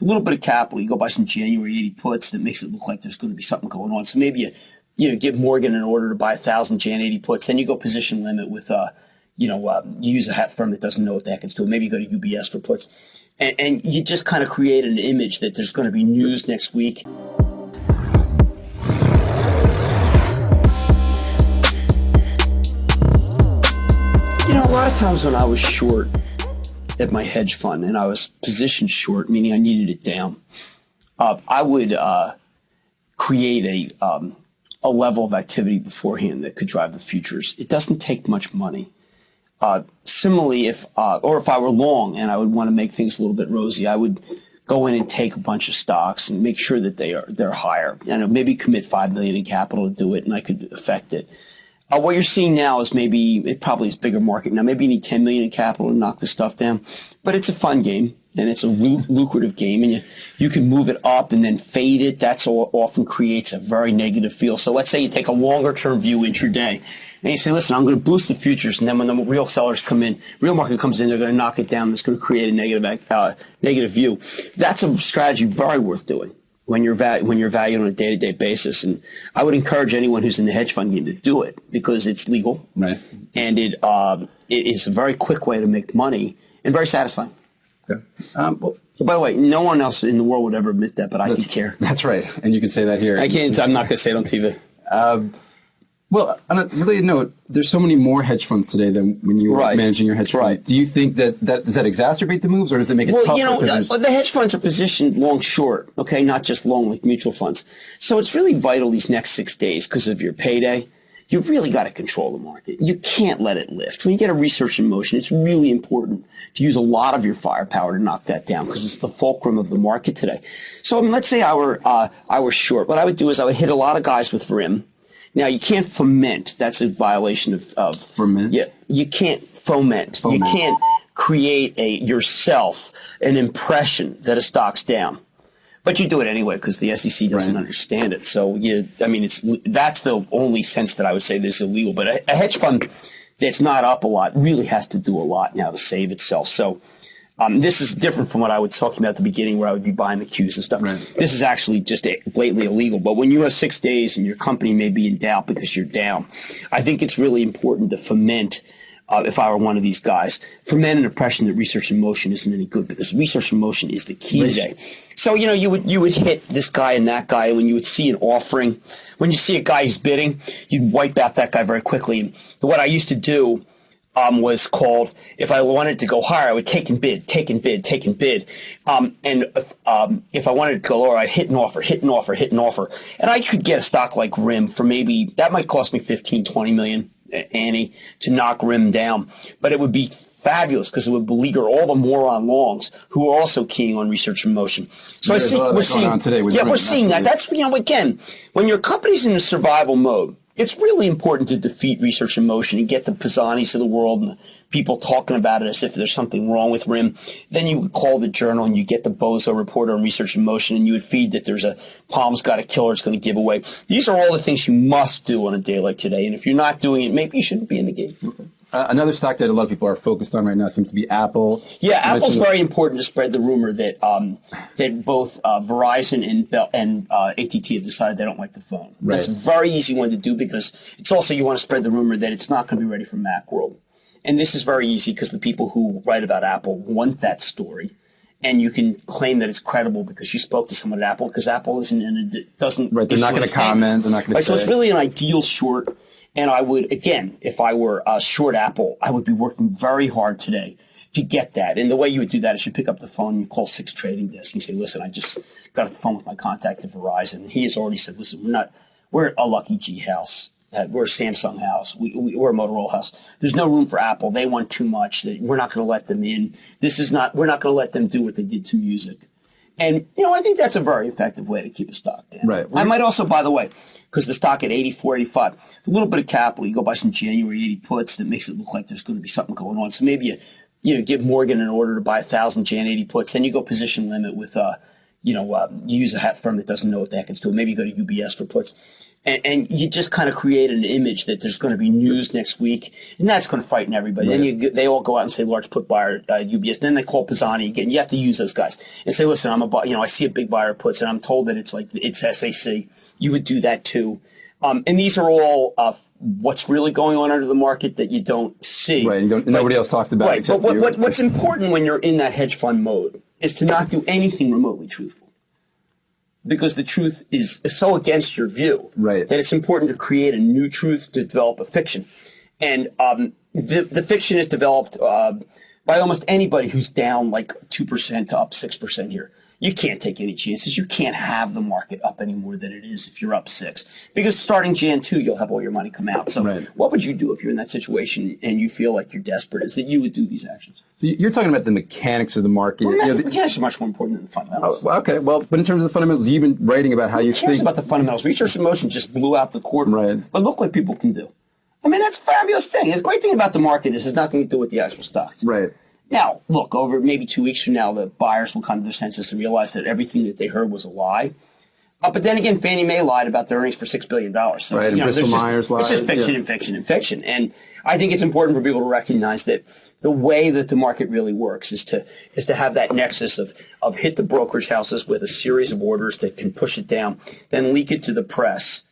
a little bit of capital, you go buy some January 80 puts that makes it look like there's going to be something going on. So maybe you give Morgan an order to buy 1,000 Jan 80 puts, then you go position limit with you use a firm that doesn't know what the heck it's doing. Maybe you go to UBS for puts. And you just kind of create an image that there's going to be news next week. A lot of times when I was short at my hedge fund and I was positioned short, meaning I needed it down, I would create a level of activity beforehand that could drive the futures. It doesn't take much money. Similarly, if I were long and I would want to make things a little bit rosy, I would go in and take a bunch of stocks and make sure that they're higher. And maybe commit $5 million in capital to do it, and I could affect it. What you're seeing now is it probably is bigger market now. Maybe you need $10 million in capital to knock the stuff down, but it's a fun game and it's a lucrative game, and you can move it up and then fade it. That's often creates a very negative feel. So let's say you take a longer term view intraday and you say, listen, I'm going to boost the futures, and then when the real sellers come in, real market comes in, they're going to knock it down. That's going to create a negative view. That's a strategy very worth doing when you're valued on a day-to-day basis. And I would encourage anyone who's in the hedge fund game to do it because it's legal, right? And it is a very quick way to make money and very satisfying. Okay. So by the way, no one else in the world would ever admit that, but I can care. That's right, and you can say that here. I can't. I'm not going to say it on TV. Well, on a related note, there's so many more hedge funds today than when you were managing your hedge fund. Right. Do you think that does that exacerbate the moves, or does it make it tougher? The hedge funds are positioned long short, okay, not just long like mutual funds. So it's really vital these next 6 days because of your payday. You've really got to control the market. You can't let it lift. When you get a research in motion, it's really important to use a lot of your firepower to knock that down because it's the fulcrum of the market today. So let's say I were short. What I would do is I would hit a lot of guys with RIM. Now, you can't foment. That's a violation of foment. Yeah, you can't foment. You can't create yourself an impression that a stock's down. But you do it anyway because the SEC doesn't understand it. So, that's the only sense that I would say this is illegal. But a hedge fund that's not up a lot really has to do a lot now to save itself. So this is different from what I was talking about at the beginning where I would be buying the Qs and stuff. Right. This is actually just blatantly illegal. But when you have 6 days and your company may be in doubt because you're down, I think it's really important to foment, if I were one of these guys, foment an impression that research in motion isn't any good because research in motion is the key today. So, you would hit this guy and that guy. When you would see an offering, when you see a guy who's bidding, you'd wipe out that guy very quickly. And what I used to do was called, if I wanted to go higher, I would take and bid. And if I wanted to go lower, I'd hit an offer. And I could get a stock like RIM for that might cost me 15, 20 million, Annie, to knock RIM down. But it would be fabulous because it would beleaguer all the moron longs who are also keying on research in motion. So we're seeing that. That's, again, when your company's in a survival mode, it's really important to defeat research in motion and get the Pisanis of the world and the people talking about it as if there's something wrong with RIM. Then you would call the journal and you get the bozo reporter on research in motion and you would feed that there's a Palm's got a killer it's going to give away. These are all the things you must do on a day like today. And if you're not doing it, maybe you shouldn't be in the game. Okay. Another stock that a lot of people are focused on right now seems to be Apple. Yeah, Apple's very important to spread the rumor that that both Verizon and AT&T have decided they don't like the phone. Right. That's a very easy one to do because it's also you want to spread the rumor that it's not going to be ready for Macworld. And this is very easy because the people who write about Apple want that story. And you can claim that it's credible because you spoke to someone at Apple because Apple doesn't. Right, they're not going to comment. They're not going to say. So it's really an ideal short. And I would, again, if I were short Apple, I would be working very hard today to get that. And the way you would do that is you pick up the phone, you call 6 trading desks, and you say, listen, I just got off the phone with my contact at Verizon. And he has already said, listen, we're a Lucky G house. We're a Samsung house. We're a Motorola house. There's no room for Apple. They want too much. We're not going to let them in. We're not going to let them do what they did to music. And, I think that's a very effective way to keep a stock down. Right. I might also, by the way, because the stock at 84, 85, a little bit of capital, you go buy some January 80 puts that makes it look like there's going to be something going on. So maybe you give Morgan an order to buy 1,000 Jan 80 puts, then you go position limit with you use a firm that doesn't know what the heck it's doing. Maybe you go to UBS for puts. And you just kind of create an image that there's going to be news next week, and that's going to frighten everybody. Right. Then they all go out and say large put buyer UBS. Then they call Pisani again. You have to use those guys and say, listen, I see a big buyer of puts, and I'm told that it's SAC. You would do that too. And these are all what's really going on under the market that you don't see. Right. Nobody else talks about it. Right. But what's important when you're in that hedge fund mode is to not do anything remotely truthful. Because the truth is so against your view that it's important to create a new truth, to develop a fiction. And the fiction is developed by almost anybody who's down like 2% to up 6% here. You can't take any chances. You can't have the market up any more than it is if you're up 6. Because starting Jan 2, you'll have all your money come out. So what would you do if you're in that situation and you feel like you're desperate? Is that you would do these actions? So you're talking about the mechanics of the market. Well, the mechanics are much more important than the fundamentals. Oh, okay. Well, but in terms of the fundamentals, you've been writing about how you think. Who cares about the fundamentals? Research in motion just blew out the court. Right. But look what people can do. I mean, that's a fabulous thing. The great thing about the market is it has nothing to do with the actual stocks. Right. Now, look, over maybe 2 weeks from now, the buyers will come to their senses and realize that everything that they heard was a lie. But then again, Fannie Mae lied about their earnings for $6 billion. So, right, and Bristol Myers lied. It's just fiction and fiction and fiction. And I think it's important for people to recognize that the way that the market really works is to have that nexus of hit the brokerage houses with a series of orders that can push it down, then leak it to the press,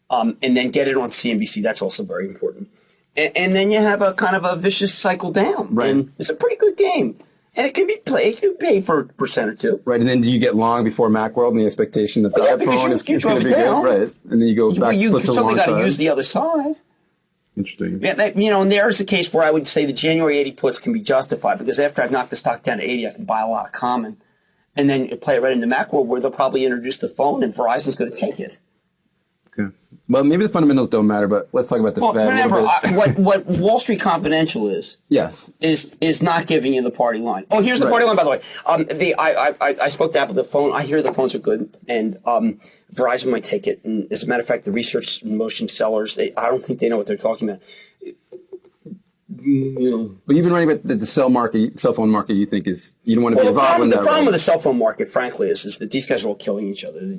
and then get it on CNBC. That's also very important. And then you have a kind of a vicious cycle down. Right. And it's a pretty good game. And it can be played. You can pay for 1% or 2. Right. And then do you get long before Macworld and the expectation that the iPhone is going to be good? Right. And then you go back you flip to the long side. You certainly got to use the other side. Interesting. Yeah, and there's a case where I would say the January 80 puts can be justified because after I've knocked the stock down to 80, I can buy a lot of common. And then you play it right into Macworld where they'll probably introduce the phone and Verizon's going to take it. Okay. Well, maybe the fundamentals don't matter, but let's talk about the Fed. Remember, what Wall Street Confidential is not giving you the party line. Oh, here's the party line, by the way. I spoke to Apple on the phone. I hear the phones are good, and Verizon might take it. And as a matter of fact, the research in motion sellers, I don't think they know what they're talking about. But you've been writing about the cell phone market. You think you don't want to be involved in that. The problem with the cell phone market, frankly, is that these guys are all killing each other.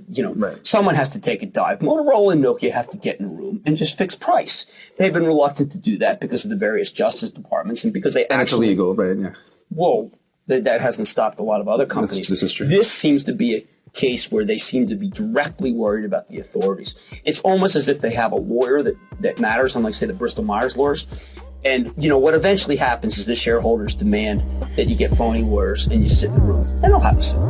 Someone has to take a dive. Motorola and Nokia have to get in a room and just fix price. They've been reluctant to do that because of the various justice departments and because it's illegal, right? Yeah. Well, that hasn't stopped a lot of other companies. This is true. This seems to be a case where they seem to be directly worried about the authorities. It's almost as if they have a lawyer that matters, unlike, say, the Bristol Myers lawyers. And, what eventually happens is the shareholders demand that you get phony lawyers and you sit in the room. And it'll happen soon.